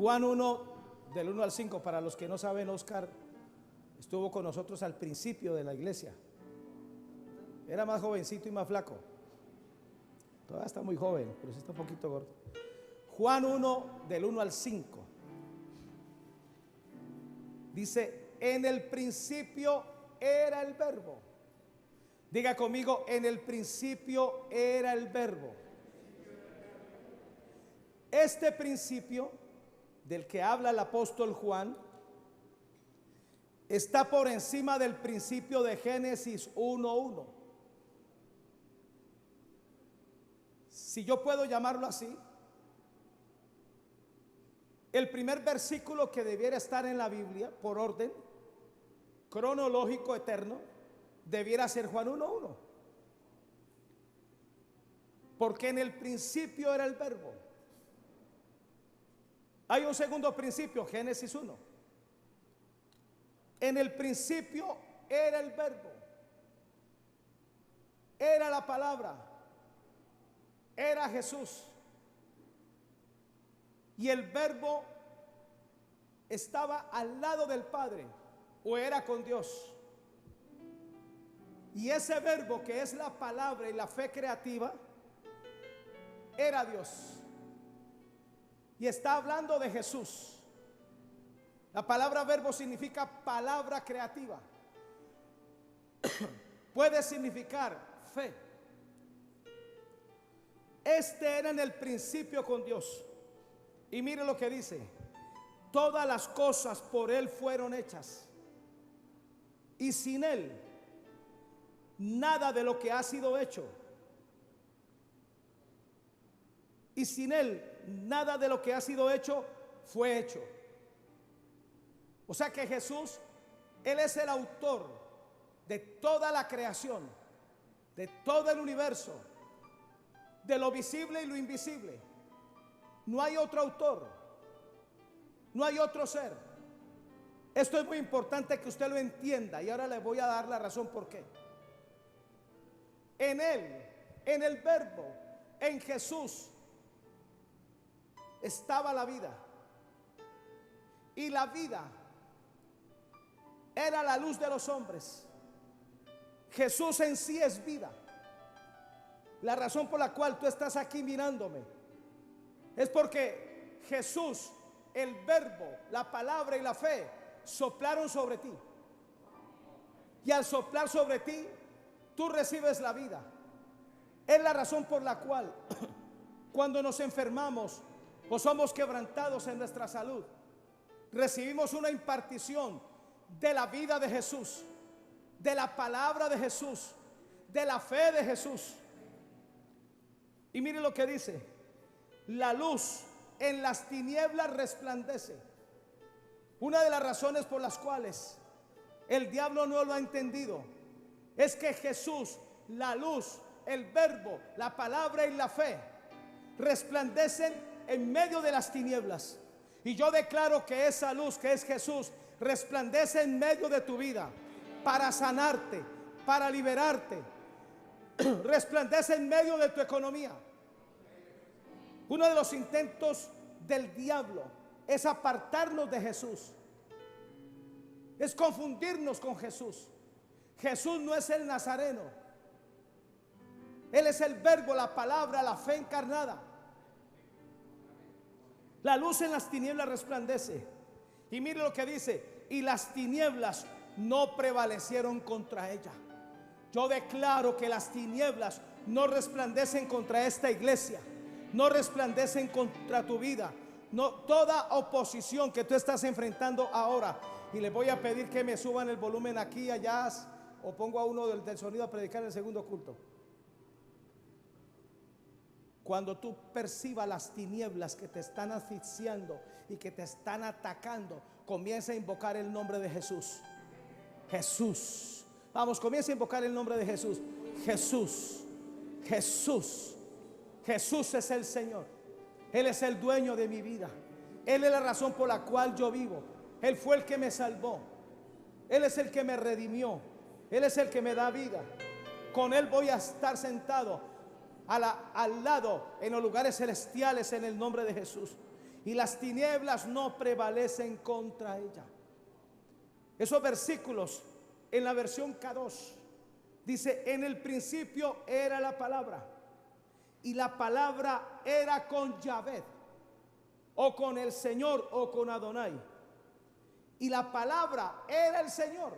Juan 1, del 1 al 5, para los que no saben, Oscar estuvo con nosotros al principio de la iglesia. Era más jovencito y más flaco. Todavía está muy joven, pero sí está un poquito gordo. Juan 1, del 1 al 5. Dice, en el principio era el verbo. Diga conmigo, en el principio era el verbo. Este principio del que habla el apóstol Juan está por encima del principio de Génesis 1:1. Si yo puedo llamarlo así, el primer versículo que debiera estar en la Biblia por orden cronológico eterno debiera ser Juan 1:1, porque en el principio era el verbo. Hay un segundo principio, Génesis 1. En el principio era el verbo, era la palabra, era Jesús. Y el verbo estaba al lado del Padre, o era con Dios. Y ese verbo, que es la palabra y la fe creativa, era Dios. Y está hablando de Jesús. La palabra verbo significa palabra creativa. Puede significar fe. Este era en el principio con Dios. Y mire lo que dice: todas las cosas por Él fueron hechas, y sin Él nada de lo que ha sido hecho. Y sin Él nada de lo que ha sido hecho fue hecho. O sea que Jesús, Él es el autor de toda la creación, de todo el universo, de lo visible y lo invisible. No hay otro autor, no hay otro ser. Esto es muy importante que usted lo entienda, y ahora le voy a dar la razón por qué. En Él, en el verbo, en Jesús estaba la vida, y la vida era la luz de los hombres. Jesús en sí es vida. La razón por la cual tú estás aquí mirándome es porque Jesús, el verbo, la palabra y la fe soplaron sobre ti, y al soplar sobre ti tú recibes la vida. Es la razón por la cual cuando nos enfermamos o somos quebrantados en nuestra salud, recibimos una impartición de la vida de Jesús, de la palabra de Jesús, de la fe de Jesús. Y mire lo que dice: la luz en las tinieblas resplandece. Una de las razones por las cuales el diablo no lo ha entendido es que Jesús, la luz, el verbo, la palabra y la fe resplandecen en medio de las tinieblas. Y yo declaro que esa luz, que es Jesús, resplandece en medio de tu vida para sanarte, para liberarte. Resplandece en medio de tu economía. Uno de los intentos del diablo es apartarnos de Jesús, es confundirnos con Jesús. Jesús no es el nazareno, Él es el verbo, la palabra, la fe encarnada. La luz en las tinieblas resplandece. Y mire lo que dice: y las tinieblas no prevalecieron contra ella. Yo declaro que las tinieblas no resplandecen contra esta iglesia, no resplandecen contra tu vida. No, toda oposición que tú estás enfrentando ahora, y les voy a pedir que me suban el volumen aquí, allá, o pongo a uno del sonido a predicar en el segundo culto. Cuando tú percibas las tinieblas que te están asfixiando y que te están atacando, comienza a invocar el nombre de Jesús. Jesús. Vamos, comienza a invocar el nombre de Jesús. Jesús. Jesús. Jesús es el Señor. Él es el dueño de mi vida. Él es la razón por la cual yo vivo. Él fue el que me salvó. Él es el que me redimió. Él es el que me da vida. Con Él voy a estar sentado al lado en los lugares celestiales en el nombre de Jesús. y las tinieblas no prevalecen contra ella. Esos versículos en la versión K2 dice: en el principio era la palabra, y la palabra era con Yahvé, o con el Señor, o con Adonai, y la palabra era el Señor.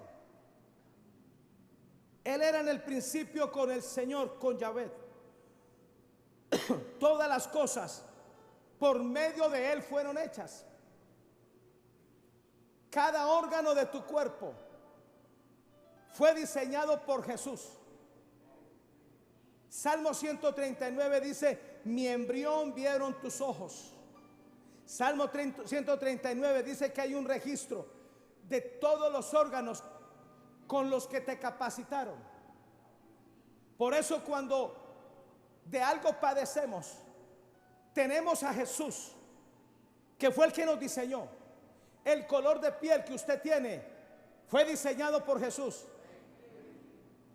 Él era en el principio con el Señor, con Yahvé. Todas las cosas por medio de Él fueron hechas. Cada órgano de tu cuerpo fue diseñado por Jesús. Salmo 139 dice: mi embrión vieron tus ojos. Salmo 139 dice que hay un registro de todos los órganos con los que te capacitaron. Por eso cuando de algo padecemos, tenemos a Jesús, que fue el que nos diseñó. El color de piel que usted tiene fue diseñado por Jesús.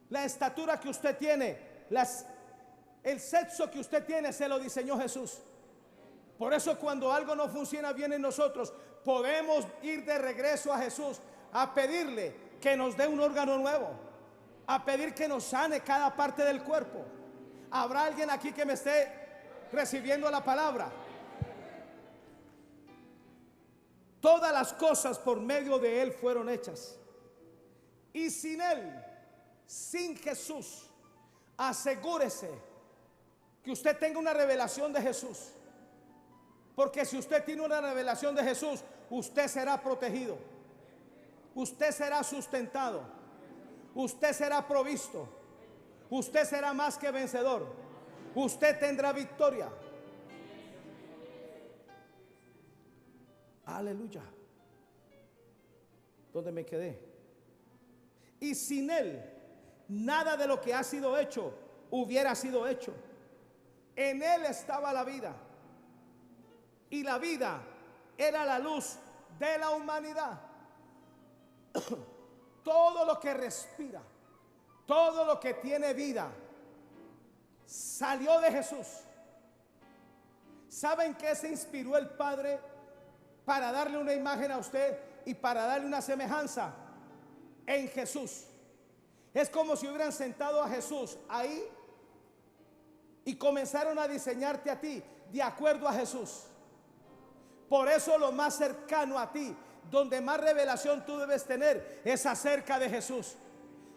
La estatura que usted tiene, el sexo que usted tiene, se lo diseñó Jesús. Por eso cuando algo no funciona bien en nosotros, podemos ir de regreso a Jesús a pedirle que nos dé un órgano nuevo, a pedir que nos sane cada parte del cuerpo. ¿Habrá alguien aquí que me esté recibiendo la palabra? Todas las cosas por medio de Él fueron hechas. Y sin Él, sin Jesús, asegúrese que usted tenga una revelación de Jesús. Porque si usted tiene una revelación de Jesús, usted será protegido, usted será sustentado, usted será provisto, usted será más que vencedor, usted tendrá victoria. Aleluya. ¿Dónde me quedé? Y sin Él, nada de lo que ha sido hecho hubiera sido hecho. En Él estaba la vida, y la vida era la luz de la humanidad. Todo lo que respira, todo lo que tiene vida, salió de Jesús. ¿Saben qué se inspiró el Padre para darle una imagen a usted y para darle una semejanza? En Jesús. Es como si hubieran sentado a Jesús ahí y comenzaron a diseñarte a ti de acuerdo a Jesús. Por eso lo más cercano a ti, donde más revelación tú debes tener, es acerca de Jesús.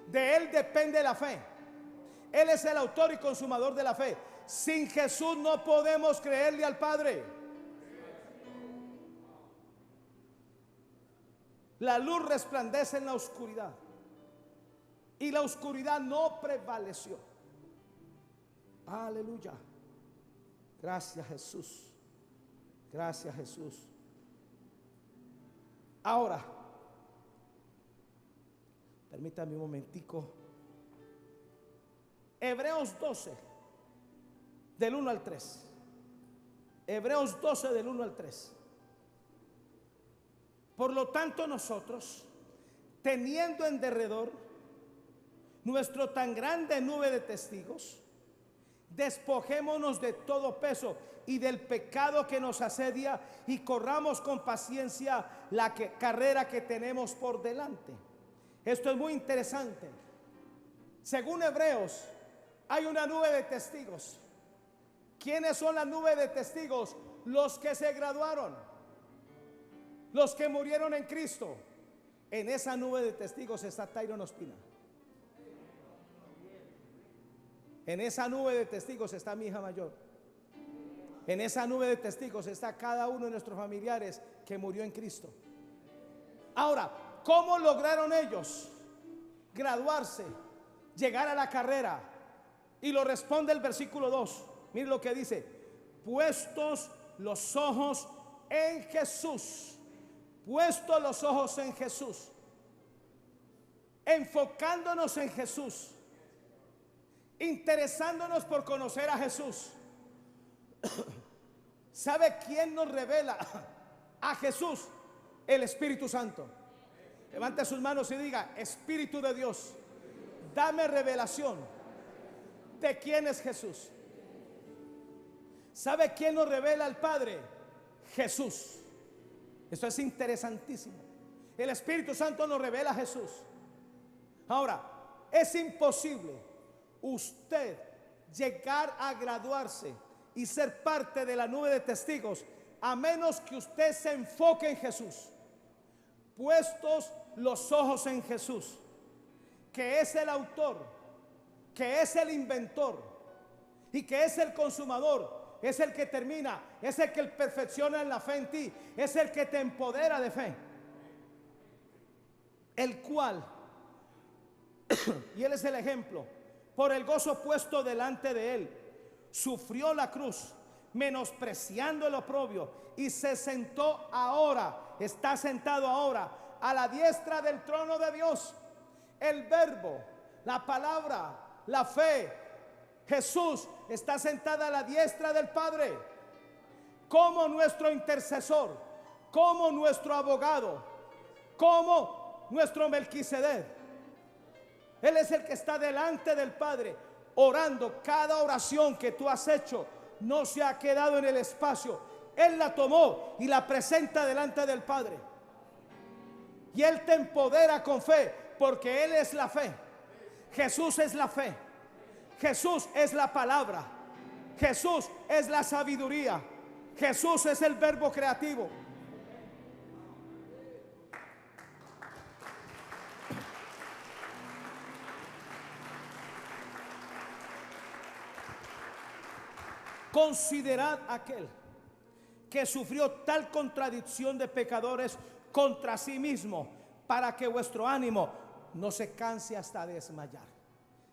De Él depende la fe. Él es el autor y consumador de la fe. Sin Jesús no podemos creerle al Padre. La luz resplandece en la oscuridad, y la oscuridad no prevaleció. Aleluya. Gracias, Jesús. Gracias, Jesús. Ahora, permítame un momentico. Hebreos 12, del 1 al 3. Hebreos 12, del 1 al 3. Por lo tanto, nosotros, teniendo en derredor nuestro tan grande nube de testigos, despojémonos de todo peso y del pecado que nos asedia, y corramos con paciencia la carrera que tenemos por delante. Esto es muy interesante. Según Hebreos, hay una nube de testigos. ¿Quiénes son la nube de testigos? Los que se graduaron, los que murieron en Cristo. En esa nube de testigos está Tyron Ospina. En esa nube de testigos está mi hija mayor. En esa nube de testigos está cada uno de nuestros familiares que murió en Cristo. Ahora, ¿cómo lograron ellos graduarse, llegar a la carrera? Y lo responde el versículo 2. Mire lo que dice: puestos los ojos en Jesús. Puestos los ojos en Jesús. Enfocándonos en Jesús. Interesándonos por conocer a Jesús. ¿Sabe quién nos revela a Jesús? El Espíritu Santo. Levante sus manos y diga: Espíritu de Dios, dame revelación de quién es Jesús. ¿Sabe quién nos revela al Padre? Jesús. Esto es interesantísimo. El Espíritu Santo nos revela a Jesús. Ahora, es imposible usted llegar a graduarse y ser parte de la nube de testigos a menos que usted se enfoque en Jesús. Puestos los ojos en Jesús, que es el autor, que es el inventor y que es el consumador, es el que termina, es el que perfecciona en la fe en ti, es el que te empodera de fe, el cual y él es el ejemplo, por el gozo puesto delante de él, sufrió la cruz, menospreciando el oprobio, y se sentó ahora, está sentado ahora a la diestra del trono de Dios. El verbo, la palabra, la fe, Jesús está sentada a la diestra del Padre como nuestro intercesor, como nuestro abogado, como nuestro Melquisedec. Él es el que está delante del Padre orando. Cada oración que tú has hecho no se ha quedado en el espacio. Él la tomó y la presenta delante del Padre. Y Él te empodera con fe, porque Él es la fe. Jesús es la fe. Jesús es la palabra. Jesús es la sabiduría. Jesús es el verbo creativo. Considerad aquel que sufrió tal contradicción de pecadores contra sí mismo, para que vuestro ánimo no se canse hasta desmayar.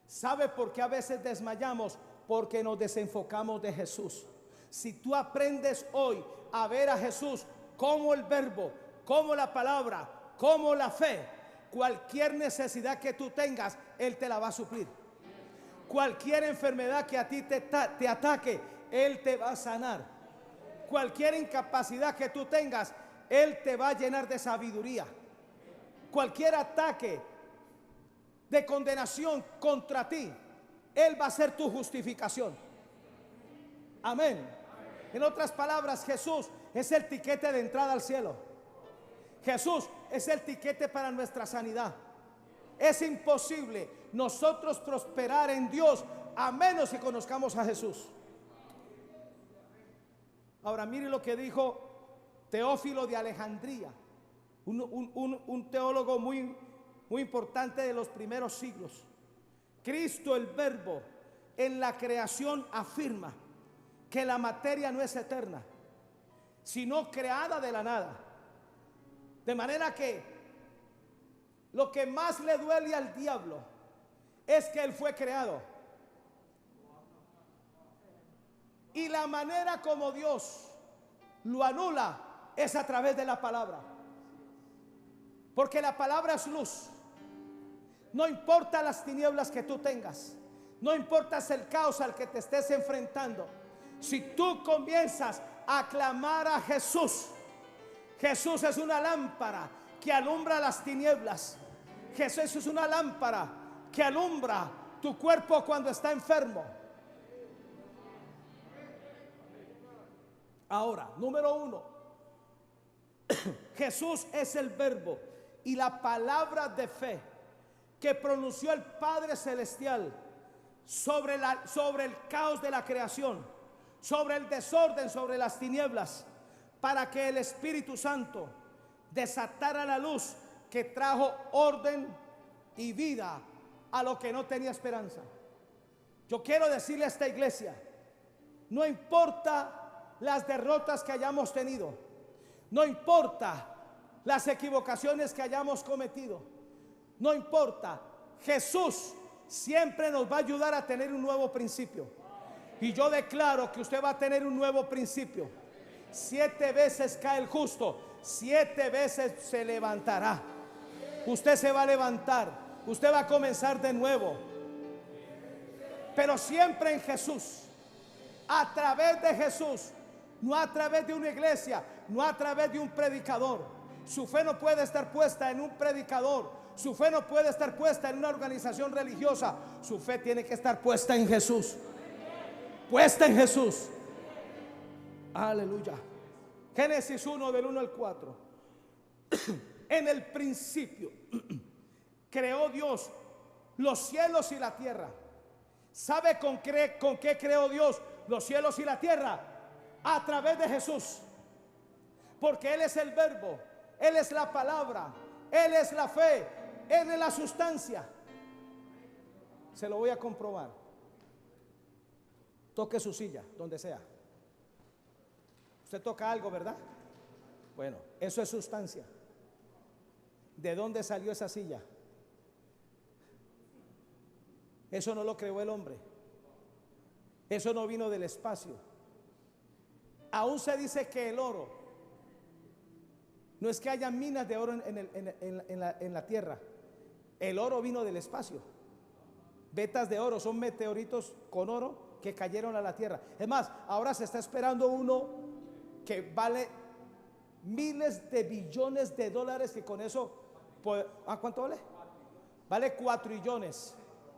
¿Sabe por qué a veces desmayamos? Porque nos desenfocamos de Jesús. Si tú aprendes hoy a ver a Jesús como el verbo, como la palabra, como la fe, cualquier necesidad que tú tengas, Él te la va a suplir. Cualquier enfermedad que a ti te ataque, Él te va a sanar. Cualquier incapacidad que tú tengas, Él te va a llenar de sabiduría. Cualquier ataque de condenación contra ti, Él va a ser tu justificación. Amén. En otras palabras, Jesús es el tiquete de entrada al cielo. Jesús es el tiquete para nuestra sanidad. Es imposible nosotros prosperar en Dios a menos que conozcamos a Jesús. Ahora mire lo que dijo Teófilo de Alejandría, un teólogo muy importante de los primeros siglos. Cristo, el verbo, en la creación afirma que la materia no es eterna, sino creada de la nada. De manera que lo que más le duele al diablo es que él fue creado. Y la manera como Dios lo anula es a través de la palabra. Porque la palabra es luz. No importa las tinieblas que tú tengas, no importa el caos al que te estés enfrentando. Si tú comienzas a clamar a Jesús, Jesús es una lámpara que alumbra las tinieblas. Jesús es una lámpara que alumbra tu cuerpo cuando está enfermo. Ahora, número 1, Jesús es el verbo y la palabra de fe que pronunció el Padre Celestial sobre el caos de la creación, sobre el desorden, sobre las tinieblas, para que el Espíritu Santo desatara la luz que trajo orden y vida a lo que no tenía esperanza. Yo quiero decirle a esta iglesia, no importa las derrotas que hayamos tenido, no importa las equivocaciones que hayamos cometido, no importa, Jesús siempre nos va a ayudar a tener un nuevo principio. Y yo declaro que usted va a tener un nuevo principio. 7 veces cae el justo, 7 veces se levantará. Usted se va a levantar, usted va a comenzar de nuevo, pero siempre en Jesús, a través de Jesús, no a través de una iglesia, no a través de un predicador. Su fe no puede estar puesta en un predicador, su fe no puede estar puesta en una organización religiosa. Su fe tiene que estar puesta en Jesús, puesta en Jesús. Aleluya. Génesis 1 del 1 al 4. En el principio creó Dios los cielos y la tierra. ¿Sabe con qué creó Dios los cielos y la tierra? A través de Jesús. Porque Él es el verbo, Él es la palabra, Él es la fe, Él es la sustancia. Se lo voy a comprobar. Toque su silla, donde sea. Usted toca algo, ¿verdad? Bueno, eso es sustancia. ¿De dónde salió esa silla? Eso no lo creó el hombre. Eso no vino del espacio. Aún se dice que el oro, no es que haya minas de oro en la tierra. El oro vino del espacio. Vetas de oro son meteoritos con oro que cayeron a la tierra. Es más, ahora se está esperando uno que vale miles de billones de dólares, que con eso, ¿cuánto vale? Vale 4 trillones.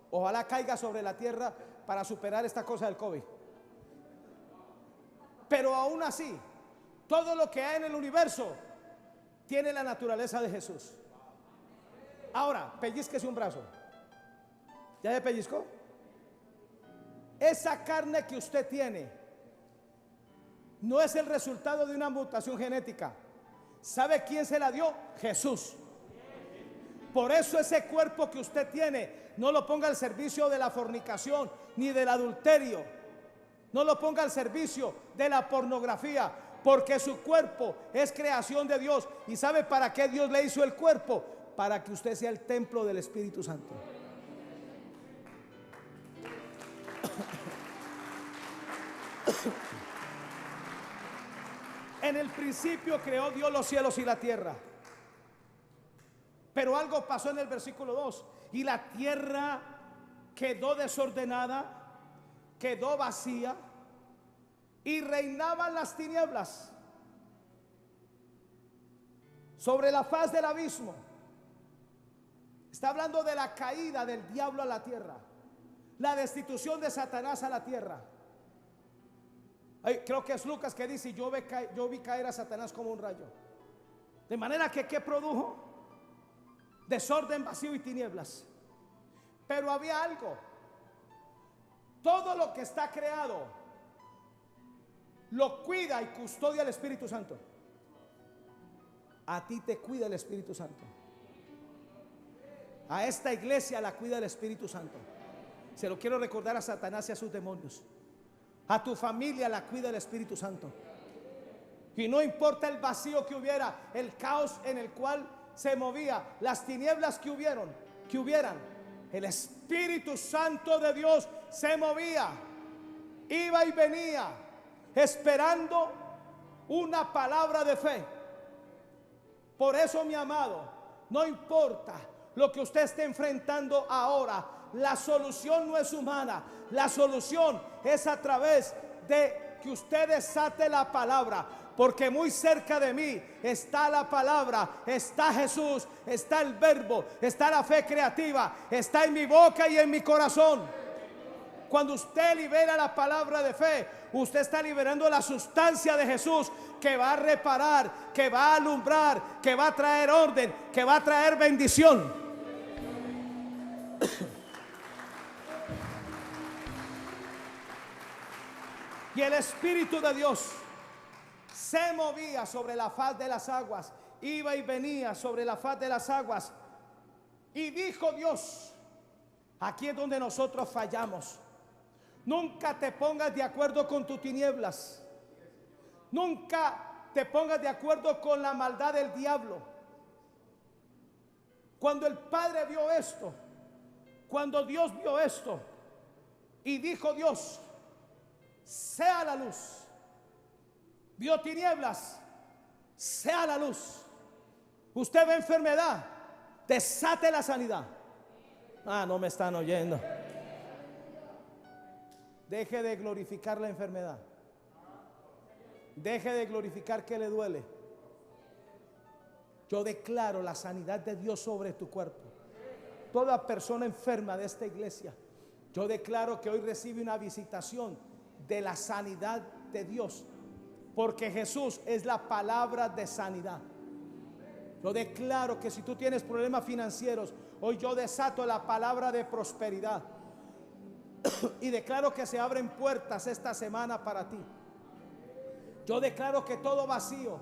Ojalá caiga sobre la tierra para superar esta cosa del COVID. Pero aún así, todo lo que hay en el universo tiene la naturaleza de Jesús. Ahora, pellizquese un brazo. ¿Ya se pellizcó? Esa carne que usted tiene no es el resultado de una mutación genética. ¿Sabe quién se la dio? Jesús. Por eso ese cuerpo que usted tiene, no lo ponga al servicio de la fornicación ni del adulterio. No lo ponga al servicio de la pornografía, porque su cuerpo es creación de Dios. ¿Y sabe para qué Dios le hizo el cuerpo? Para que usted sea el templo del Espíritu Santo. En el principio creó Dios los cielos y la tierra. Pero algo pasó en el versículo 2. Y la tierra quedó desordenada, quedó vacía, y reinaban las tinieblas sobre la faz del abismo. Está hablando de la caída del diablo a la tierra, la destitución de Satanás a la tierra. Creo que es Lucas que dice: yo vi caer a Satanás como un rayo. De manera que ¿qué produjo? Desorden, vacío y tinieblas. Pero había algo. Todo lo que está creado lo cuida y custodia el Espíritu Santo. A ti te cuida el Espíritu Santo. A esta iglesia la cuida el Espíritu Santo. Se lo quiero recordar a Satanás y a sus demonios. A tu familia la cuida el Espíritu Santo. Y no importa el vacío que hubiera, el caos en el cual se movía, las tinieblas que hubieran, el Espíritu Santo de Dios se movía, iba y venía, esperando una palabra de fe. Por eso, mi amado, no importa lo que usted esté enfrentando ahora, la solución no es humana, la solución es a través de que usted desate la palabra. Porque muy cerca de mí está la palabra, está Jesús, está el verbo, está la fe creativa, está en mi boca y en mi corazón. Cuando usted libera la palabra de fe, usted está liberando la sustancia de Jesús, que va a reparar, que va a alumbrar, que va a traer orden, que va a traer bendición. Y el Espíritu de Dios se movía sobre la faz de las aguas, iba y venía sobre la faz de las aguas. Y dijo Dios, aquí es donde nosotros fallamos. Nunca te pongas de acuerdo con tus tinieblas. Nunca te pongas de acuerdo con la maldad del diablo. Cuando el Padre vio esto, cuando Dios vio esto, y dijo Dios, sea la luz. Vio tinieblas, sea la luz. Usted ve enfermedad, desate la sanidad. No me están oyendo. Deje de glorificar la enfermedad. Deje de glorificar que le duele. Yo declaro la sanidad de Dios sobre tu cuerpo. Toda persona enferma de esta iglesia, yo declaro que hoy recibe una visitación de la sanidad de Dios. porque Jesús es la palabra de sanidad. Yo declaro que si tú tienes problemas financieros, hoy yo desato la palabra de prosperidad y declaro que se abren puertas esta semana para ti. Yo declaro que todo vacío,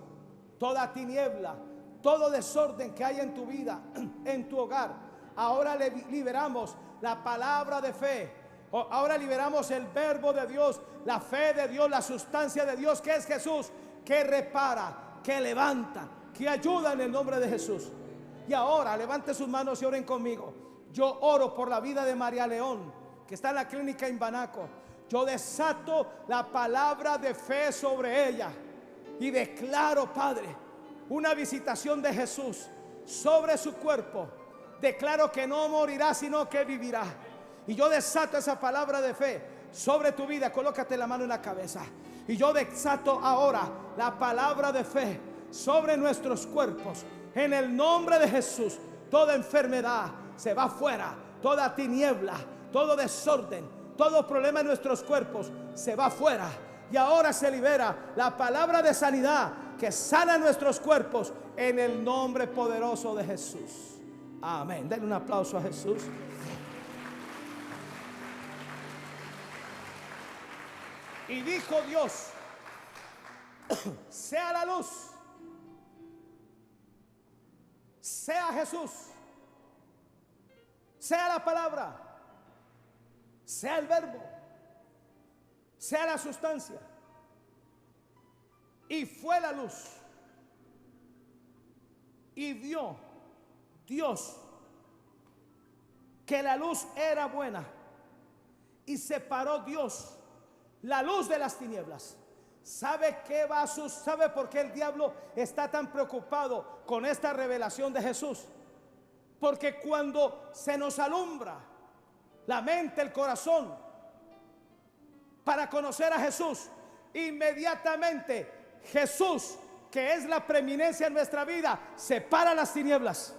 toda tiniebla, todo desorden que hay en tu vida, en tu hogar, ahora liberamos la palabra de fe. Ahora liberamos el verbo de Dios, la fe de Dios, la sustancia de Dios, que es Jesús, que repara, que levanta, que ayuda en el nombre de Jesús. Y ahora levante sus manos y oren conmigo. Yo oro por la vida de María León, que está en la clínica en Banaco. Yo desato la palabra de fe sobre ella y declaro, Padre, una visitación de Jesús sobre su cuerpo. Declaro que no morirá, sino que vivirá. Y yo desato esa palabra de fe sobre tu vida. Colócate la mano en la cabeza. Y yo desato ahora la palabra de fe sobre nuestros cuerpos. En el nombre de Jesús, toda enfermedad se va fuera. Toda tiniebla, todo desorden, todo problema en nuestros cuerpos se va fuera. Y ahora se libera la palabra de sanidad que sana nuestros cuerpos en el nombre poderoso de Jesús. Amén. Denle un aplauso a Jesús. Y dijo Dios: sea la luz, sea Jesús, sea la palabra, sea el verbo, sea la sustancia. Y fue la luz. Y vio Dios que la luz era buena, y separó Dios la luz de las tinieblas. ¿Sabe qué va a suceder? ¿Sabe por qué el diablo está tan preocupado con esta revelación de Jesús? Porque cuando se nos alumbra la mente, el corazón, para conocer a Jesús, inmediatamente Jesús, que es la preeminencia en nuestra vida, separa las tinieblas.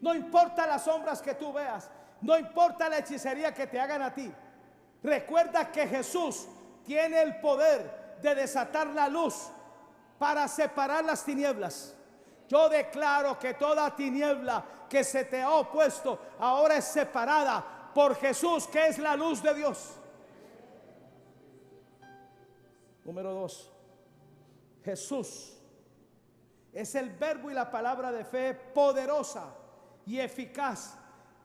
No importa las sombras que tú veas, no importa la hechicería que te hagan a ti. Recuerda que Jesús tiene el poder de desatar la luz para separar las tinieblas. Yo declaro que toda tiniebla que se te ha opuesto ahora es separada por Jesús, que es la luz de Dios. Número 2. Jesús es el verbo y la palabra de fe poderosa y eficaz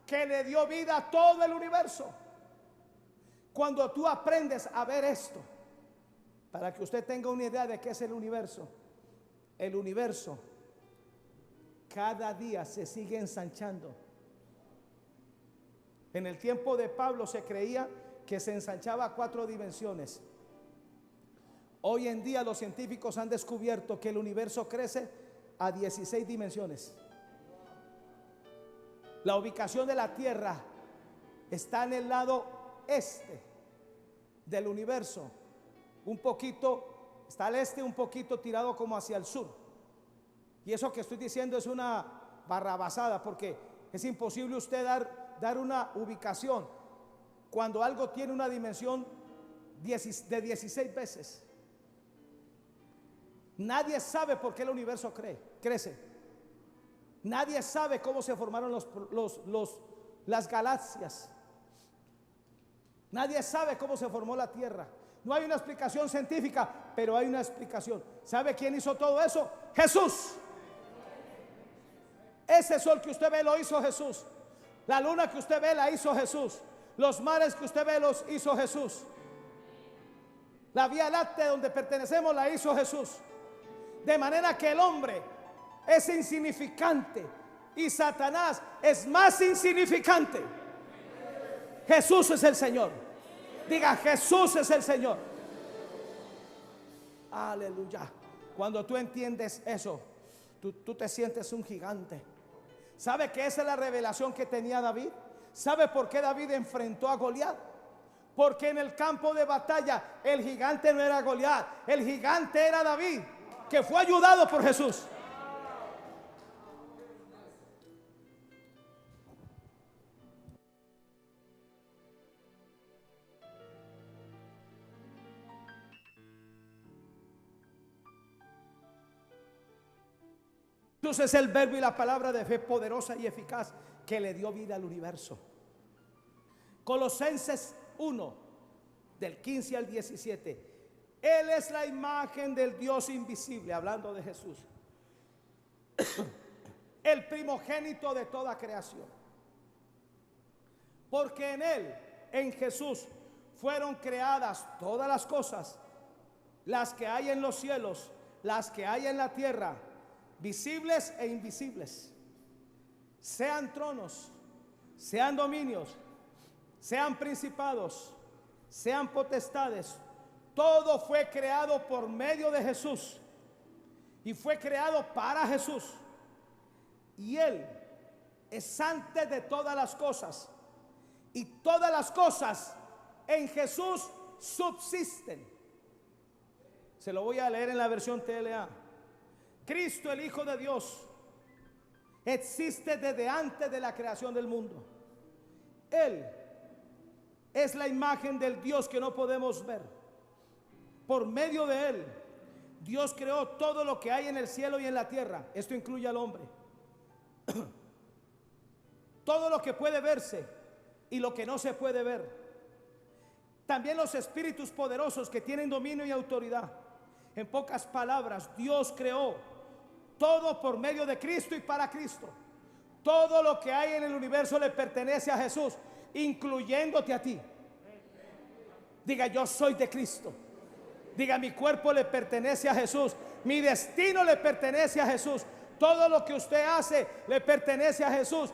que le dio vida a todo el universo. Cuando tú aprendes a ver esto, para que usted tenga una idea de qué es el universo cada día se sigue ensanchando. En el tiempo de Pablo se creía que se ensanchaba a 4 dimensiones. Hoy en día los científicos han descubierto que el universo crece a 16 dimensiones. La ubicación de la Tierra está en el lado este del universo, un poquito, está al este, un poquito tirado como hacia el sur. Y eso que estoy diciendo es una barrabasada, porque es imposible usted dar una ubicación cuando algo tiene una dimensión de 16 veces. Nadie sabe por qué el universo crece. Nadie sabe cómo se formaron las galaxias. Nadie sabe cómo se formó la Tierra. No hay una explicación científica, pero hay una explicación. ¿Sabe quién hizo todo eso? Jesús. Ese sol que usted ve lo hizo Jesús. La luna que usted ve la hizo Jesús. Los mares que usted ve los hizo Jesús. La Vía Láctea donde pertenecemos la hizo Jesús. De manera que el hombre es insignificante y Satanás es más insignificante. Jesús es el Señor. Diga: Jesús es el Señor. Aleluya. Cuando tú entiendes eso, tú te sientes un gigante. ¿Sabe que esa es la revelación que tenía David? ¿Sabe por qué David enfrentó a Goliat? Porque en el campo de batalla el gigante no era Goliat, el gigante era David, que fue ayudado por Jesús. Jesús es el verbo y la palabra de fe poderosa y eficaz que le dio vida al universo. Colosenses 1, del 15 al 17. Él es la imagen del Dios invisible, hablando de Jesús, el primogénito de toda creación. Porque en Él, en Jesús, fueron creadas todas las cosas, las que hay en los cielos, las que hay en la tierra, visibles e invisibles, sean tronos, sean dominios, sean principados, sean potestades. Todo fue creado por medio de Jesús y fue creado para Jesús. Y Él es antes de todas las cosas, y todas las cosas en Jesús subsisten. Se lo voy a leer en la versión TLA. Cristo, el Hijo de Dios, existe desde antes de la creación del mundo. Él es la imagen del Dios que no podemos ver. Por medio de Él, Dios creó todo lo que hay en el cielo y en la tierra. Esto incluye al hombre. Todo lo que puede verse y lo que no se puede ver. También los espíritus poderosos que tienen dominio y autoridad. En pocas palabras, Dios creó todo por medio de Cristo y para Cristo. Todo lo que hay en el universo le pertenece a Jesús, incluyéndote a ti. Diga: yo soy de Cristo. Diga: mi cuerpo le pertenece a Jesús. Mi destino le pertenece a Jesús. Todo lo que usted hace le pertenece a Jesús.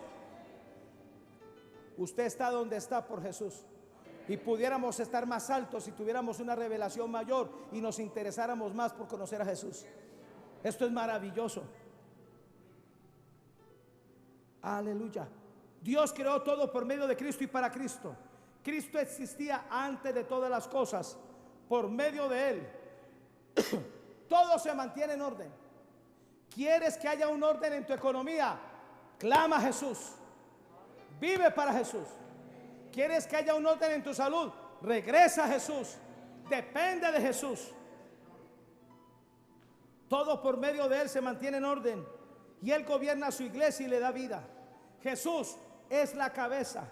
Usted está donde está por Jesús. Y pudiéramos estar más altos si tuviéramos una revelación mayor y nos interesáramos más por conocer a Jesús. Esto es maravilloso. Aleluya. Dios creó todo por medio de Cristo y para Cristo. Cristo existía antes de todas las cosas. Por medio de Él todo se mantiene en orden. ¿Quieres que haya un orden en tu economía? Clama a Jesús. Vive para Jesús. ¿Quieres que haya un orden en tu salud? Regresa a Jesús. Depende de Jesús. Todo por medio de Él se mantiene en orden. Y Él gobierna su iglesia y le da vida. Jesús es la cabeza.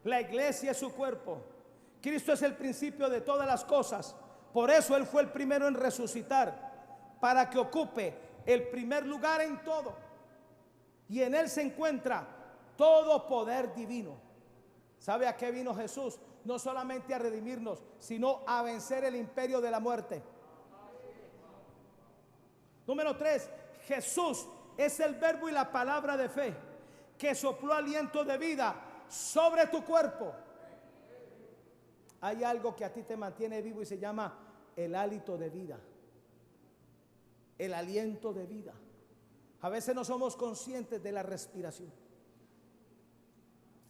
La iglesia es su cuerpo. Cristo es el principio de todas las cosas. Por eso Él fue el primero en resucitar, para que ocupe el primer lugar en todo. Y en Él se encuentra todo poder divino. ¿Sabe a qué vino Jesús? No solamente a redimirnos, sino a vencer el imperio de la muerte. Número 3, Jesús es el verbo y la palabra de fe que sopló aliento de vida sobre tu cuerpo. Hay algo que a ti te mantiene vivo y se llama el hálito de vida. El aliento de vida. A veces no somos conscientes de la respiración.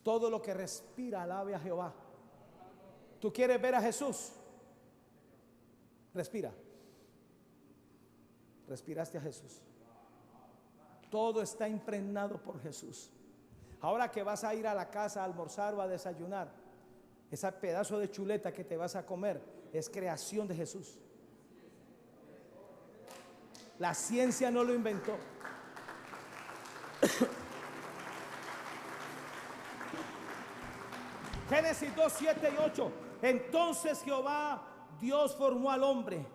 Todo lo que respira alabe a Jehová. ¿Tú quieres ver a Jesús? Respira. Respiraste a Jesús. Todo está impregnado por Jesús. Ahora que vas a ir a la casa a almorzar o a desayunar, ese pedazo de chuleta que te vas a comer es creación de Jesús. La ciencia no lo inventó. Génesis 2, 7 y 8. Entonces Jehová Dios formó al hombre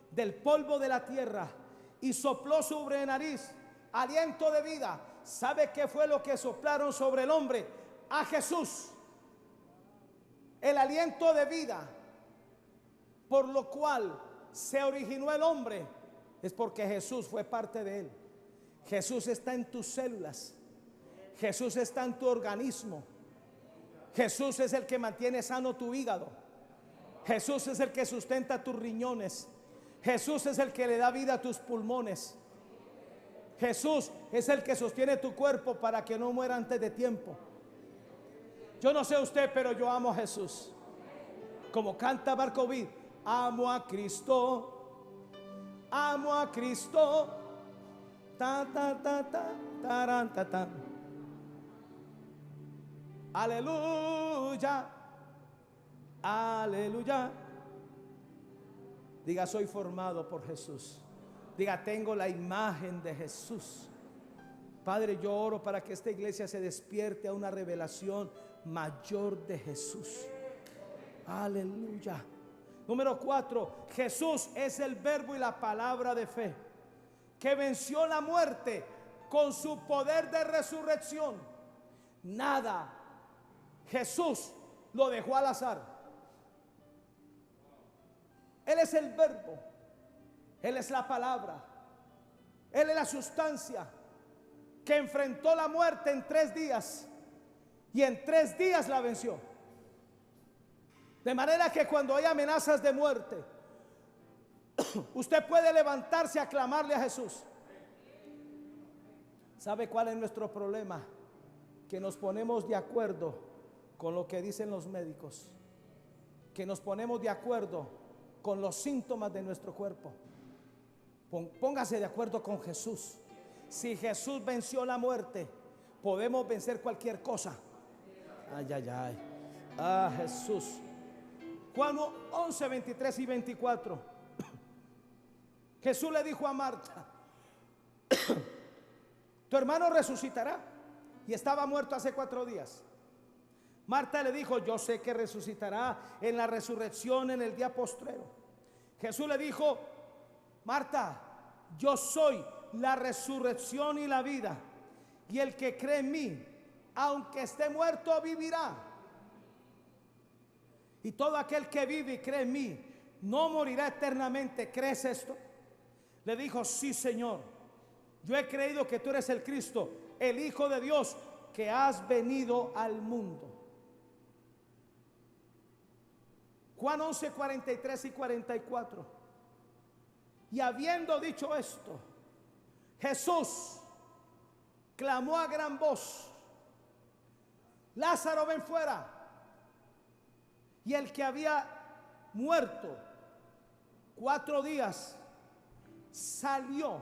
del polvo de la tierra y sopló sobre la nariz aliento de vida. ¿Sabe qué fue lo que soplaron sobre el hombre? A Jesús. El aliento de vida, por lo cual se originó el hombre, es porque Jesús fue parte de él. Jesús está en tus células. Jesús está en tu organismo. Jesús es el que mantiene sano tu hígado. Jesús es el que sustenta tus riñones. Jesús es el que le da vida a tus pulmones. Jesús es el que sostiene tu cuerpo para que no muera antes de tiempo. Yo no sé usted, pero yo amo a Jesús. Como canta Barcovid, amo a Cristo, amo a Cristo. Ta ta ta ta taran, ta, ta. Aleluya, aleluya. Diga: soy formado por Jesús. Diga: tengo la imagen de Jesús. Padre, yo oro para que esta iglesia se despierte a una revelación mayor de Jesús. Aleluya. Número 4, Jesús es el verbo y la palabra de fe, que venció la muerte con su poder de resurrección. Nada, Jesús lo dejó al azar. Él es el verbo, Él es la palabra, Él es la sustancia que enfrentó la muerte en 3 días y en 3 días la venció. De manera que cuando hay amenazas de muerte, usted puede levantarse a clamarle a Jesús. ¿Sabe cuál es nuestro problema? Que nos ponemos de acuerdo con lo que dicen los médicos, que nos ponemos de acuerdo con los síntomas de nuestro cuerpo. Póngase de acuerdo con Jesús. Si Jesús venció la muerte, podemos vencer cualquier cosa. Ay, ay, ay. Ah, Jesús. Juan 11, 23 y 24. Jesús le dijo a Marta: tu hermano resucitará, y estaba muerto hace 4 días. Marta le dijo: yo sé que resucitará en la resurrección en el día postrero. Jesús le dijo: Marta, yo soy la resurrección y la vida, y el que cree en mí, aunque esté muerto, vivirá. Y todo aquel que vive y cree en mí no morirá eternamente. ¿Crees esto? Le dijo: sí, Señor, yo he creído que tú eres el Cristo, el Hijo de Dios, que has venido al mundo. Juan 11, 43 y 44. Y habiendo dicho esto, Jesús clamó a gran voz: Lázaro, ven fuera. Y el que había muerto 4 días salió,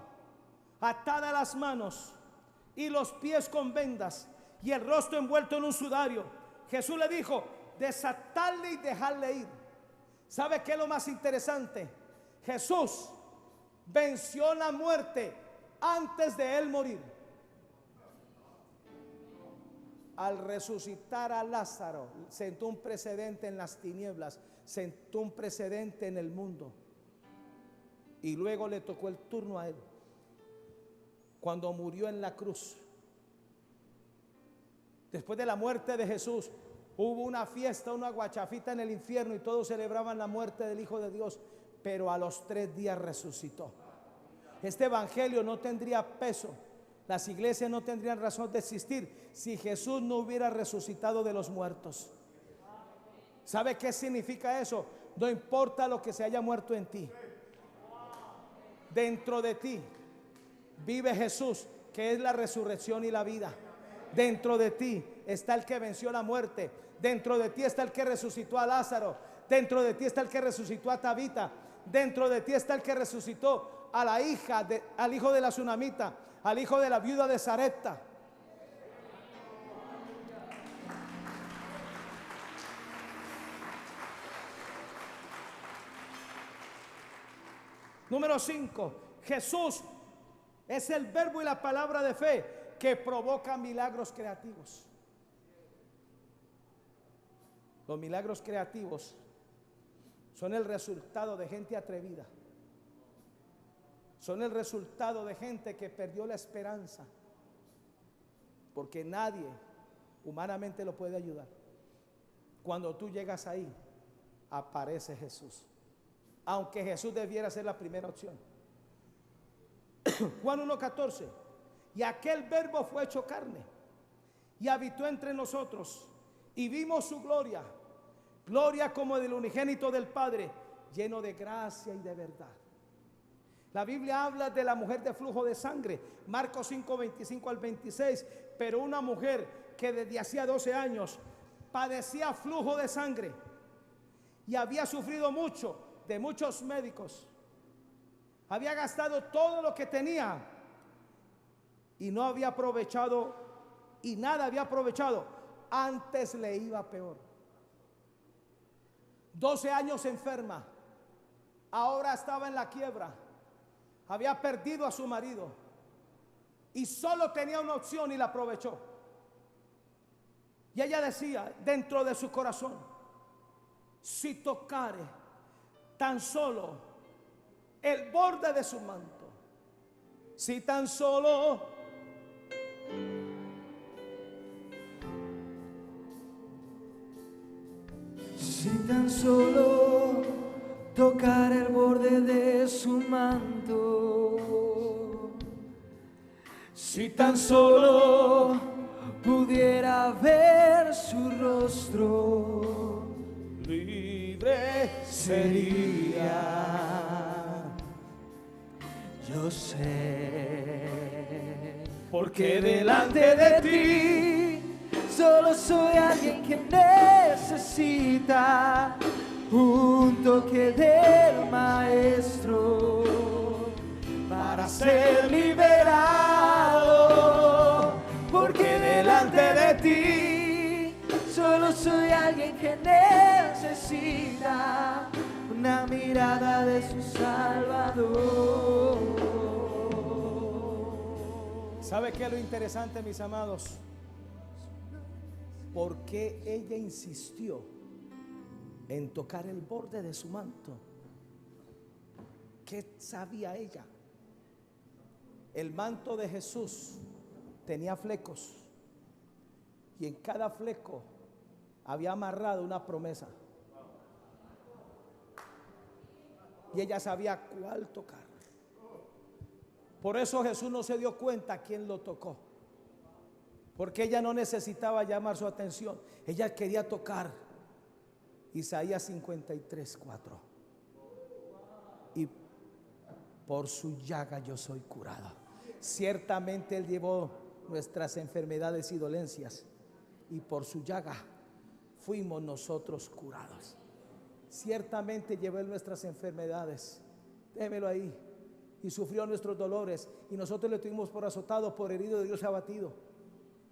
atada las manos y los pies con vendas y el rostro envuelto en un sudario. Jesús le dijo: desatadle y dejarle ir. ¿Sabe qué es lo más interesante? Jesús venció la muerte antes de él morir. Al resucitar a Lázaro, sentó un precedente en las tinieblas, sentó un precedente en el mundo. Y luego le tocó el turno a él, cuando murió en la cruz. Después de la muerte de Jesús, hubo una fiesta, una guachafita en el infierno, y todos celebraban la muerte del Hijo de Dios. Pero a los 3 días resucitó. Este evangelio no tendría peso, las iglesias no tendrían razón de existir si Jesús no hubiera resucitado de los muertos. ¿Sabe qué significa eso? No importa lo que se haya muerto en ti, dentro de ti vive Jesús, que es la resurrección y la vida. Dentro de ti está el que venció la muerte. Dentro de ti está el que resucitó a Lázaro. Dentro de ti está el que resucitó a Tabita. Dentro de ti está el que resucitó a la hija al hijo de la Tsunamita, al hijo de la viuda de Sarepta. Número 5, Jesús es el verbo y la palabra de fe que provoca milagros creativos. Los milagros creativos son el resultado de gente atrevida. Son el resultado de gente que perdió la esperanza, porque nadie humanamente lo puede ayudar. Cuando tú llegas ahí, aparece Jesús, aunque Jesús debiera ser la primera opción. Juan 1:14. Y aquel verbo fue hecho carne y habitó entre nosotros, y vimos su gloria, gloria como del unigénito del Padre, lleno de gracia y de verdad. La Biblia habla de la mujer de flujo de sangre, Marcos 5, 25 al 26. Pero una mujer que desde hacía 12 años padecía flujo de sangre y había sufrido mucho de muchos médicos, había gastado todo lo que tenía y no había aprovechado, y nada había aprovechado. Antes le iba peor. 12 años enferma, ahora estaba en la quiebra. Había perdido a su marido, y solo tenía una opción y la aprovechó. Y ella decía dentro de su corazón: si tocare tan solo el borde de su manto, si tan solo, si tan solo tocar el borde de su manto, si tan solo pudiera ver su rostro, libre sería. Yo sé, porque delante de ti solo soy alguien que necesita un toque del Maestro para ser liberado. Porque delante de ti solo soy alguien que necesita una mirada de su Salvador. ¿Sabe qué es lo interesante, mis amados? Porque ella insistió en tocar el borde de su manto. ¿Qué sabía ella? El manto de Jesús tenía flecos, y en cada fleco había amarrado una promesa, y ella sabía cuál tocar. Por eso Jesús no se dio cuenta quién lo tocó, porque ella no necesitaba llamar su atención, ella quería tocar Isaías 53:4. Y por su llaga yo soy curado. Ciertamente Él llevó nuestras enfermedades y dolencias, y por su llaga fuimos nosotros curados. Ciertamente llevó nuestras enfermedades, démelo ahí, y sufrió nuestros dolores, y nosotros le tuvimos por azotado, por herido de Dios abatido.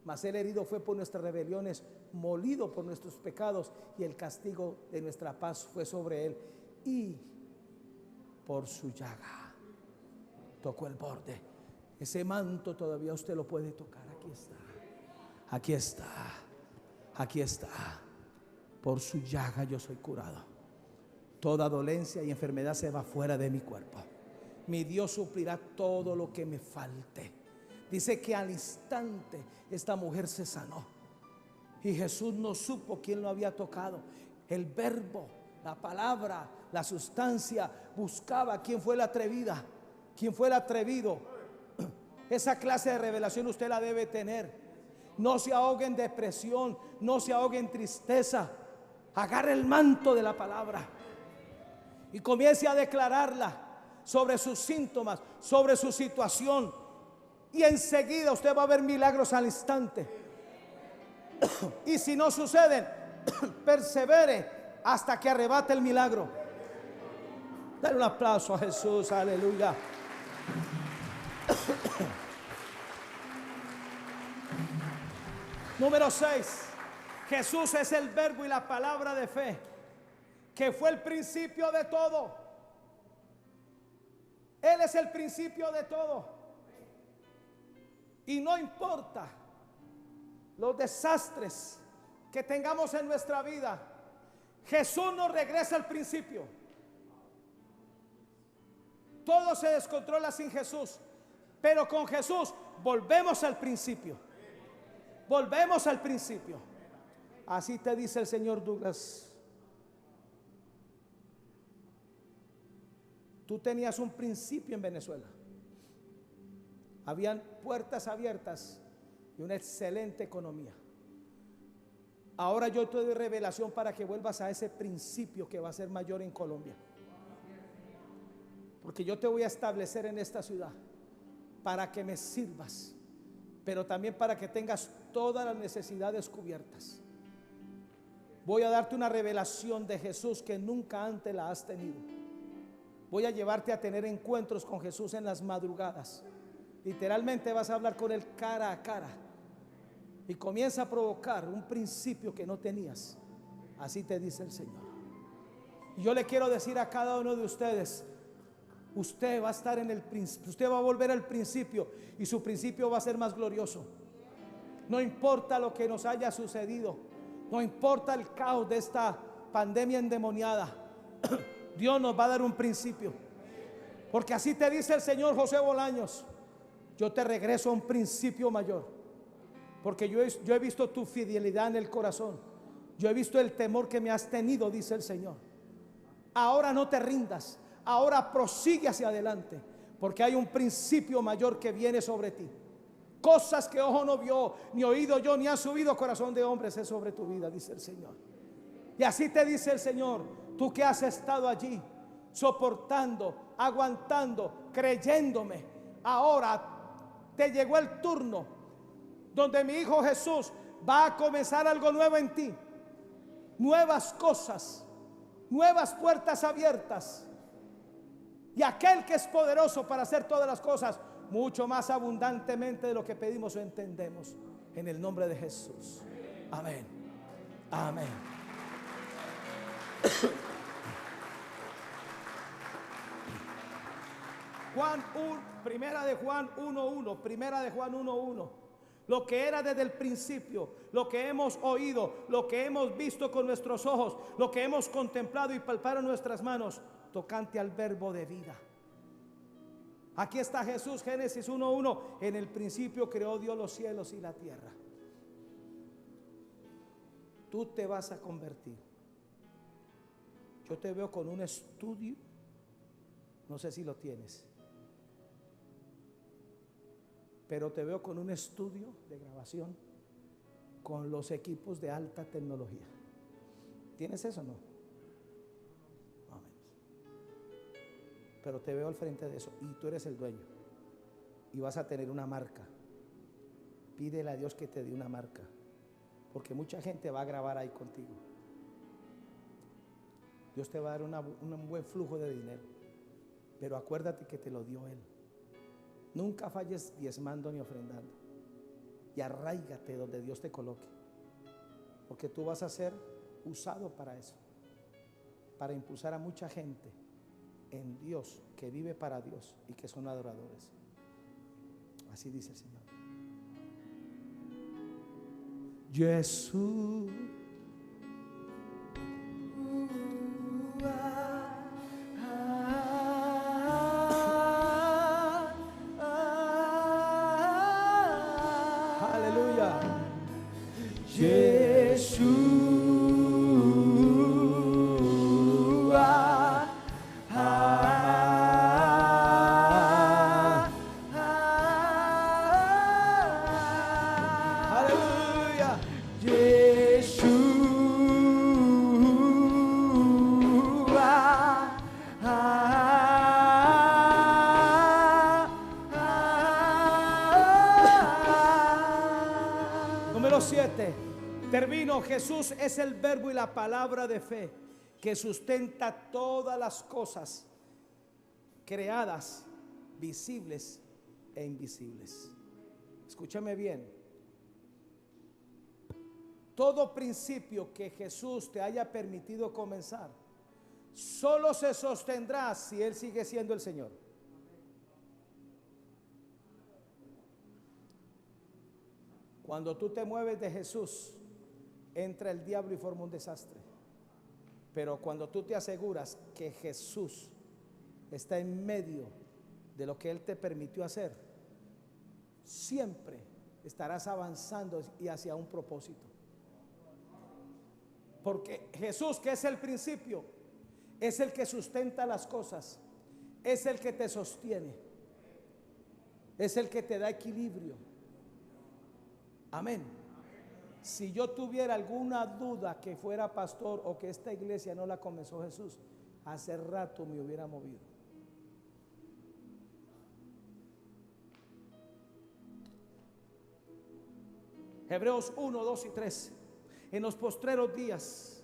Mas Él herido fue por nuestras rebeliones, molido por nuestros pecados, y el castigo de nuestra paz fue sobre Él, y por su llaga tocó el borde. Ese manto todavía usted lo puede tocar. Aquí está, aquí está, aquí está. Por su llaga yo soy curado. Toda dolencia y enfermedad se va fuera de mi cuerpo. Mi Dios suplirá todo lo que me falte. Dice que al instante esta mujer se sanó, y Jesús no supo quién lo había tocado. El verbo, la palabra, la sustancia buscaba quién fue la atrevida, quién fue el atrevido. Esa clase de revelación usted la debe tener. No se ahogue en depresión, no se ahogue en tristeza. Agarre el manto de la palabra y comience a declararla sobre sus síntomas, sobre su situación, y enseguida usted va a ver milagros al instante. Y si no suceden, persevere hasta que arrebate el milagro. Dale un aplauso a Jesús, aleluya. Número 6. Jesús es el verbo y la palabra de fe, que fue el principio de todo. Él es el principio de todo. Y no importa los desastres que tengamos en nuestra vida, Jesús nos regresa al principio. Todo se descontrola sin Jesús, pero con Jesús volvemos al principio. Volvemos al principio. Así te dice el Señor Douglas. Tú tenías un principio en Venezuela. Habían puertas abiertas y una excelente economía. Ahora yo te doy revelación para que vuelvas a ese principio que va a ser mayor en Colombia. Porque yo te voy a establecer en esta ciudad para que me sirvas, pero también para que tengas todas las necesidades cubiertas. Voy a darte una revelación de Jesús que nunca antes la has tenido. Voy a llevarte a tener encuentros con Jesús en las madrugadas. Literalmente vas a hablar con Él cara a cara, y comienza a provocar un principio que no tenías. Así te dice el Señor. Y yo le quiero decir a cada uno de ustedes, usted va a estar en el principio, usted va a volver al principio y su principio va a ser más glorioso. No importa lo que nos haya sucedido, no importa el caos de esta pandemia endemoniada, Dios nos va a dar un principio. Porque así te dice el Señor José Bolaños: yo te regreso a un principio mayor. Porque yo he visto tu fidelidad en el corazón, yo he visto el temor que me has tenido, dice el Señor. Ahora no te rindas, ahora prosigue hacia adelante, porque hay un principio mayor que viene sobre ti. Cosas que ojo no vio, ni oído yo, ni ha subido corazón de hombres es sobre tu vida, dice el Señor. Y así te dice el Señor: tú que has estado allí soportando, aguantando, creyéndome, ahora te llegó el turno donde mi Hijo Jesús va a comenzar algo nuevo en ti. Nuevas cosas, nuevas puertas abiertas. Y aquel que es poderoso para hacer todas las cosas mucho más abundantemente de lo que pedimos o entendemos, en el nombre de Jesús. Amén. Amén. Primera de Juan 1:1, Primera de Juan 1:1. Lo que era desde el principio, lo que hemos oído, lo que hemos visto con nuestros ojos, lo que hemos contemplado y palpado en nuestras manos, tocante al verbo de vida. Aquí está Jesús, Génesis 1:1. En el principio creó Dios los cielos y la tierra. Tú te vas a convertir. Yo te veo con un estudio, no sé si lo tienes, pero te veo con un estudio de grabación con los equipos de alta tecnología. ¿Tienes eso o no? Más o menos. Pero te veo al frente de eso y tú eres el dueño y vas a tener una marca. Pídele a Dios que te dé una marca, porque mucha gente va a grabar ahí contigo. Dios te va a dar un buen flujo de dinero, pero acuérdate que te lo dio Él. Nunca falles diezmando ni ofrendando, y arraígate donde Dios te coloque, porque tú vas a ser usado para eso, para impulsar a mucha gente en Dios, que vive para Dios y que son adoradores. Así dice el Señor. Jesús, aleluya. Número 7. Termino. Jesús es el verbo y la palabra de fe que sustenta todas las cosas creadas, visibles e invisibles. Escúchame bien. Todo principio que Jesús te haya permitido comenzar solo se sostendrá si Él sigue siendo el Señor. Cuando tú te mueves de Jesús, entra el diablo y forma un desastre. Pero cuando tú te aseguras que Jesús está en medio de lo que Él te permitió hacer, siempre estarás avanzando y hacia un propósito. Porque Jesús, que es el principio, es el que sustenta las cosas, es el que te sostiene, es el que te da equilibrio. Amén. Si yo tuviera alguna duda que fuera pastor o que esta iglesia no la comenzó Jesús, hace rato me hubiera movido. Hebreos 1, 2 y 3. En los postreros días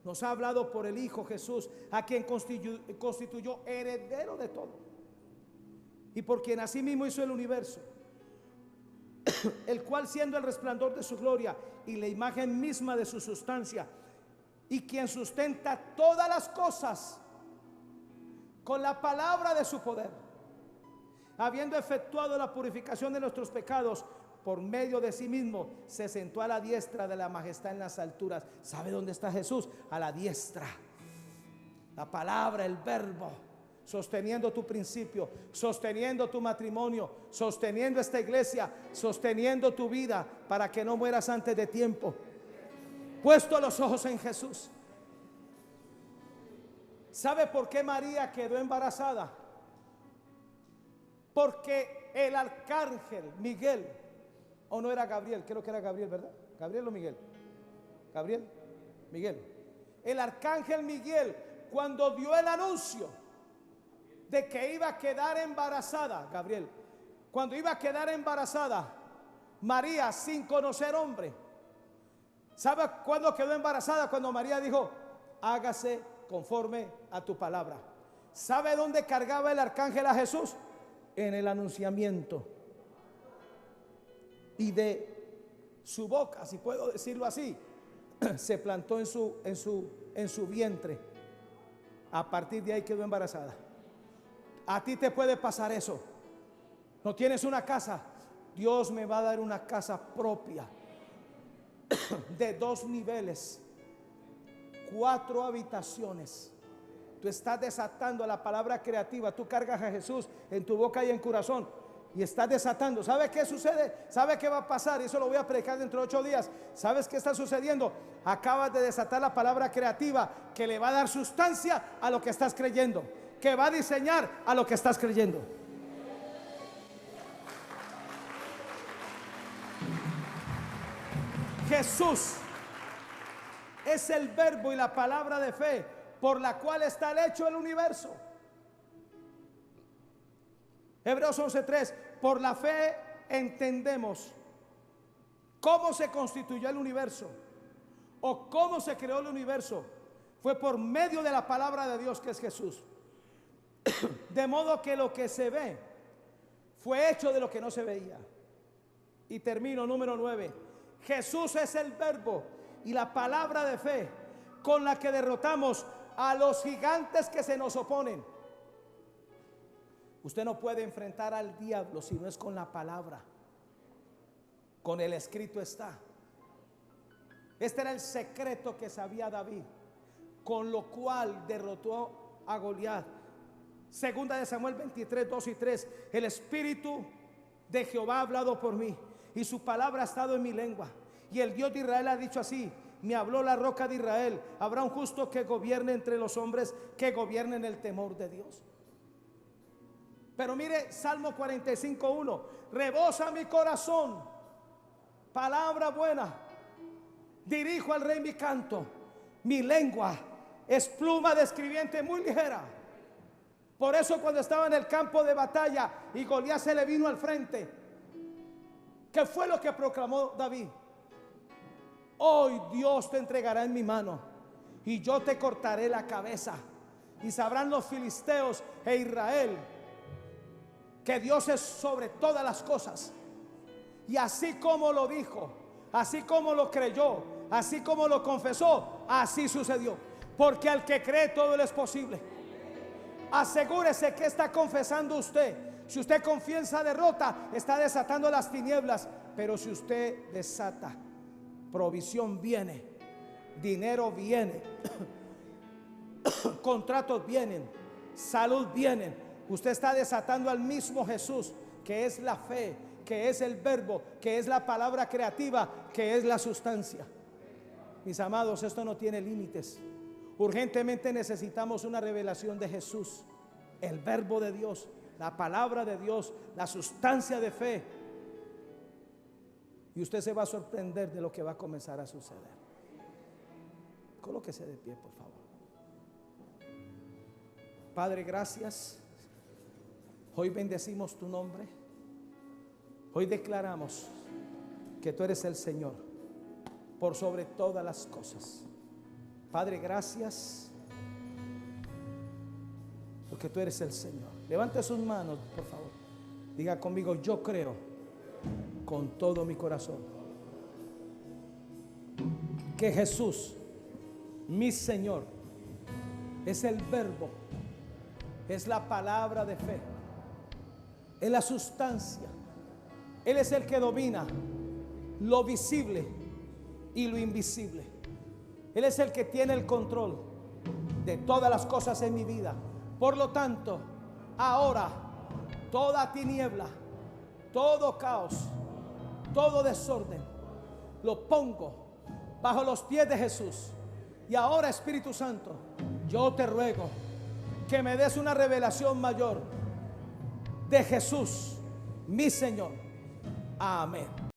nos ha hablado por el Hijo Jesús, a quien constituyó heredero de todo, y por quien asimismo hizo el universo, el cual, siendo el resplandor de su gloria y la imagen misma de su sustancia, y quien sustenta todas las cosas con la palabra de su poder, habiendo efectuado la purificación de nuestros pecados, por medio de sí mismo, se sentó a la diestra de la majestad en las alturas. ¿Sabe dónde está Jesús? A la diestra. La palabra, el verbo, sosteniendo tu principio, sosteniendo tu matrimonio, sosteniendo esta iglesia, sosteniendo tu vida para que no mueras antes de tiempo. Puesto los ojos en Jesús. ¿Sabe por qué María quedó embarazada? Porque el arcángel Miguel, o no era Gabriel, creo que era Gabriel, ¿verdad? ¿Gabriel o Miguel? Gabriel, Miguel. El arcángel Miguel, cuando dio el anuncio de que iba a quedar embarazada, Gabriel, cuando iba a quedar embarazada, María sin conocer hombre, ¿sabe cuándo quedó embarazada? Cuando María dijo, hágase conforme a tu palabra. ¿Sabe dónde cargaba el arcángel a Jesús? En el anunciamiento. Y de su boca, si puedo decirlo así, se plantó en su vientre. A partir de ahí quedó embarazada. A ti te puede pasar eso. No tienes una casa. Dios me va a dar una casa propia de 2 niveles, 4 habitaciones. Tú estás desatando la palabra creativa. Tú cargas a Jesús en tu boca y en corazón y estás desatando. ¿Sabe qué sucede? ¿Sabe qué va a pasar? Y eso lo voy a predicar dentro de 8 días. ¿Sabes qué está sucediendo? Acabas de desatar la palabra creativa que le va a dar sustancia a lo que estás creyendo, que va a diseñar a lo que estás creyendo. Jesús es el verbo y la palabra de fe por la cual está hecho el universo. Hebreos 11:3, por la fe entendemos cómo se constituyó el universo o cómo se creó el universo. Fue por medio de la palabra de Dios, que es Jesús. De modo que lo que se ve fue hecho de lo que no se veía. Y termino, número 9. Jesús es el verbo y la palabra de fe con la que derrotamos a los gigantes que se nos oponen. Usted no puede enfrentar al diablo si no es con la palabra. Con el escrito está. Este era el secreto que sabía David, con lo cual derrotó a Goliat. Segunda de Samuel 23, 2 y 3. El Espíritu de Jehová ha hablado por mí, y su palabra ha estado en mi lengua. Y el Dios de Israel ha dicho así: me habló la roca de Israel. Habrá un justo que gobierne entre los hombres, que gobierne en el temor de Dios. Pero mire, Salmo 45:1. Rebosa mi corazón palabra buena, dirijo al rey mi canto. Mi lengua es pluma de escribiente muy ligera. Por eso cuando estaba en el campo de batalla y Goliat se le vino al frente, ¿qué fue lo que proclamó David? Hoy Dios te entregará en mi mano y yo te cortaré la cabeza. Y sabrán los filisteos e Israel que Dios es sobre todas las cosas. Y así como lo dijo, así como lo creyó, así como lo confesó, así sucedió. Porque al que cree todo le es posible. Asegúrese que está confesando usted. Si usted confiesa derrota, está desatando las tinieblas. Pero si usted desata, provisión viene, dinero viene, contratos vienen, salud vienen. Usted está desatando al mismo Jesús, que es la fe, que es el verbo, que es la palabra creativa, que es la sustancia. Mis amados, esto no tiene límites. Urgentemente necesitamos una revelación de Jesús, el verbo de Dios, la palabra de Dios, la sustancia de fe. Y usted se va a sorprender de lo que va a comenzar a suceder. Colóquese de pie, por favor. Padre, gracias. Hoy bendecimos tu nombre. Hoy declaramos que tú eres el Señor por sobre todas las cosas. Padre, gracias porque tú eres el Señor. Levante sus manos, por favor. Diga conmigo: yo creo con todo mi corazón que Jesús, mi Señor, es el verbo es la palabra de fe. Es la sustancia. Él es el que domina lo visible y lo invisible. Él es el que tiene el control de todas las cosas en mi vida. Por lo tanto, ahora toda tiniebla, todo caos, todo desorden, lo pongo bajo los pies de Jesús. Y ahora, Espíritu Santo, yo te ruego que me des una revelación mayor de Jesús, mi Señor. Amén.